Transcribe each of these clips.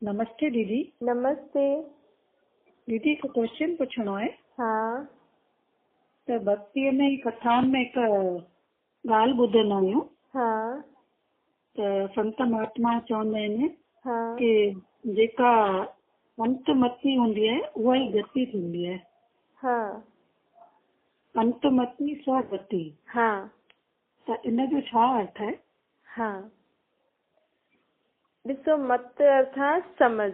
नमस्ते दीदी। नमस्ते। दीदी हिकु क्वेश्चन पुछणो आहे। हाँ त भक्तीअ में कथाउनि में हिकु ॻाल्हि ॿुधंदा आहियूं हाँ त संत महात्मा चवंदा आहिनि हाँ कि जेका अंतमती हूंदी आहे उहा ई गति थींदी आहे। हाँ अंतमती सा गति। हाँ त इन जो छा अर्थ आहे? हाँ ॾिसो, मत अर्थात समझ,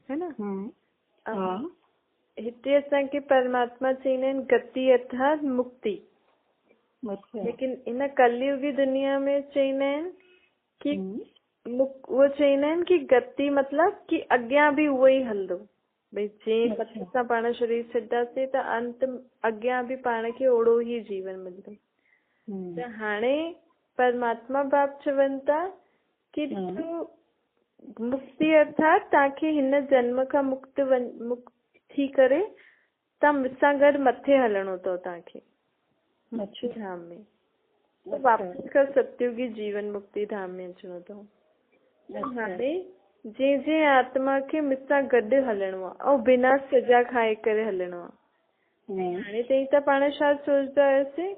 है ना। हाँ। हिते असांखे परमात्मा चईंदा आहिनि गति अर्थात मुक्ति। अच्छा। लेकिन इन कलयुगी दुनिया में चईंदा आहिनि कि उहो चईंदा आहिनि कि गति मतलब कि अॻियां बि उहो ई हलंदो। भई जीअं पत सां पाण शरीर छॾंदासीं त अंत अॻियां बि पाण खे ओड़ो ई जीवन मिलंदो। त हाणे परमात्मा बाप चवनि था कि मुक्ति अर्थात तव्हांखे हिन जन्म खां मुक्त थी करे तव्हां मूंसां गॾु मथे हलणो अथव तव्हांखे मुक्ति धाम में। तो वापस कर सत्युगी जीवन मुक्ति धाम में अचणो अथव। हाणे जे आत्मा खे मूंसां गॾु हलणो आहे ऐं बिना सजा खाए करे हलणो आहे। हाणे ताईं त पाण छा सोचदा हुआसीं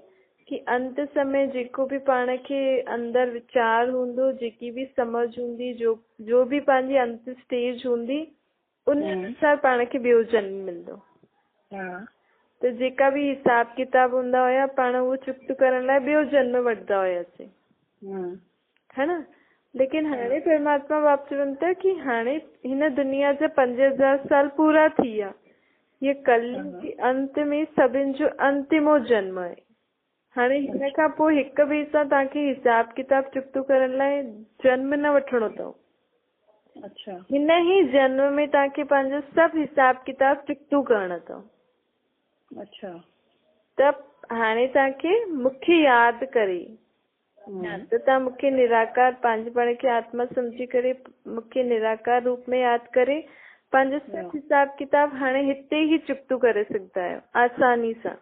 कि अंत समय जेको भी पाण खे अंदर विचार हूंदो, जेकी भी समझ हूंदी, जो भी पंहिंजी अंत स्टेज हूंदी, उन अनुसार पाण खे ॿियो जन्म मिलंदो। त जेका भी हिसाब किताब हूंदा हुया पाण उहो चुक्त करण लाइ ॿियो जन्म वठंदा हुयासीं, है ना। लेकिन हाणे परमात्मा बाप चवनि था कि हाणे हिन दुनिया जा 5000 साल पूरा थी विया। ये कलयुग के अंत में सभिनि जो अंतिमो जन्म आहे। हाणे हिन खां पोइ हिक ॿिए सां तव्हांखे हिसाब किताब चुक्तो करण लाइ जन्म न वठणो अथव। अच्छा। हिन ई जन्म में तव्हांखे पंहिंजो सभु हिसाब किताब चुक्तो करणो अथव। अच्छा। त हाणे तव्हांखे मूंखे यादि करे, त तव्हां मूंखे निराकार पंहिंजे पाण खे आत्मा सम्झी करे मूंखे निराकार रूप में यादि करे पंहिंजो सभु हिसाब किताब हाणे हिते ई चुक्तो करे सघंदा आहियो आसानी सां।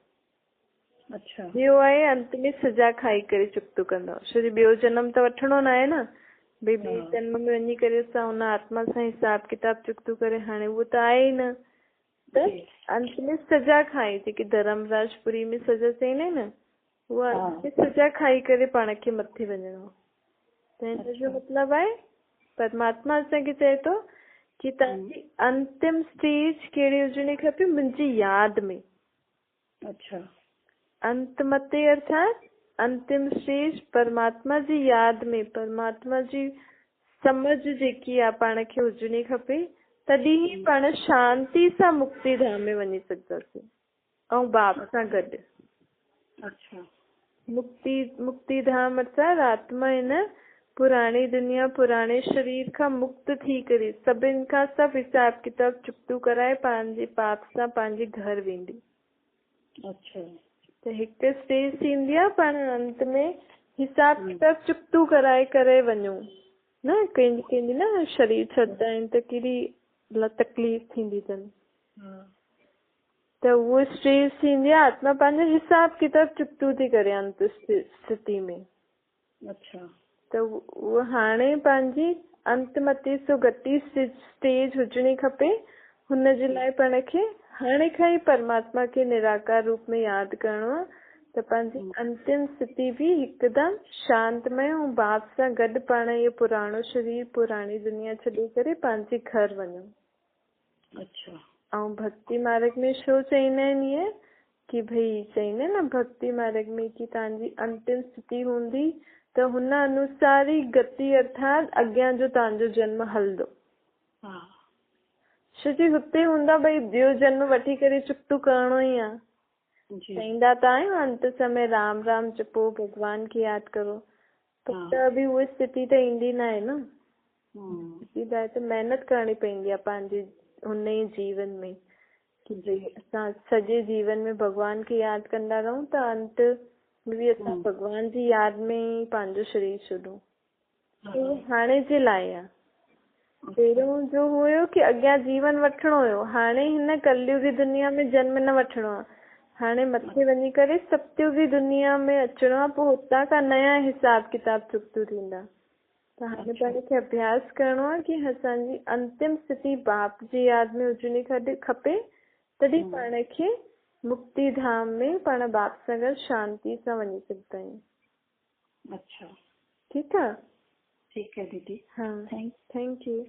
अच्छा। ॿियो आहे अंत में सजा खाई करे चुक्तो कंदव, छो जो ॿियो जनम त वठणो न आहे न। भई ॿिए जन्म में वञी करे असां हुन आत्मा सां हिसाब किताब चुक्तो करे हाणे उहो त आहे ई न। त अंत में सजा खाई, जेकी धर्मराजपुरी में सजा चईंदा आहिनि न, उहा अंत में सजा खाई करे पाण खे मथे वञणो। त हिन जो मतिलबु आहे परमात्मा असांखे चए थो कि तव्हांजी अंतिम स्टेज कहिड़ी हुजणी खपे, मुंहिंजी यादि में। अच्छा। अंतमते अर्थात अंतिम स्टेज परमात्मा जी यादि में, परमात्मा जी समझ जेकी आहे पाण खे हुजणी खपे, तॾहिं ई पाण शांति सां मुक्ति धाम में वञी सघंदासीं ऐं बाप सां गॾु। अच्छा। मुक्ति धाम अर्थात आत्मा हिन पुराणी दुनिया पुराणे शरीर खां मुक्त थी करे सभिनि खां सभु हिसाब किताब चुक्तो कराए पंहिंजे पाप सां पंहिंजे घर वेंदी। अच्छा। त हिकु स्टेज थींदी आहे पाण अंत में हिसाब किताब चुक्तो कराए करे वञूं न। कंहिंजी न शरीर छॾंदा आहिनि त कहिड़ी तकलीफ़ थींदी अथनि। त उहो स्टेज थींदी आहे आत्मा पंहिंजो हिसाब किताब चुक्तो थी करे अंत स्थिति में। अच्छा। त उहो हाणे पंहिंजी अंतमती सो गति स्टेज हुजणी खपे। हुन जे लाइ पाण खे हाणे खां ई परमात्मा खे निराकार रूप में यादि करणो आहे त पंहिंजी अंतिम स्थिति भी हिकदमि शांतमय ऐं बाप सां गॾु पाण इहो पुराणो शरीर पुराणी दुनिया छॾे करे पंहिंजे घर वञूं। अच्छा। ऐं भक्ति मार्ग में छो चईंदा आहिनि इहे कि भई चईंदा आहिनि न भक्ति मार्ग में कि तव्हांजी अंतिम स्थिति हूंदी त हुन अनुसार ई गति अर्थात अॻियां जो तव्हांजो जन्म हलंदो। छो जो हुते हूंदा भई ॿियो जन्म वठी करे चुक्तो करणो ई आहे। चईंदा त आहियूं अंत समय राम राम जपो भगवान खे यादि करो, त बि उहा स्थिति त ईंदी न आहे न। सीधा त महिनत करणी पवंदी आहे पंहिंजे हुन ई जीवन में कि भई असां सॼे जीवन में भगवान खे यादि कंदा रहूं त अंत में बि असां भगवान जी यादि में ई पंहिंजो शरीर छॾूं। हाणे जे लाइ आहे। पहिरियों जो हुयो कि अॻियां जीवन वठिणो हुयो, हाणे हिन कलयुगी दुनिया में जन्म न वठिणो आहे। हाणे मथे वञी करे सत्युगी दुनिया में अचिणो आहे, पोइ हुतां खां नया हिसाब किताब चुक्तो थींदा। त हाणे पाण खे अभ्यास करणो आहे कि असांजी अंतिम स्थिति बाप जी याद में हुजणी खपे, तॾहिं पाण खे मुक्ति धाम में पाण बाप सां गॾु शांति सां वञी सघंदा आहियूं। अच्छा, ठीकु आहे? ठीक है दीदी। हाँ, थैंक यू।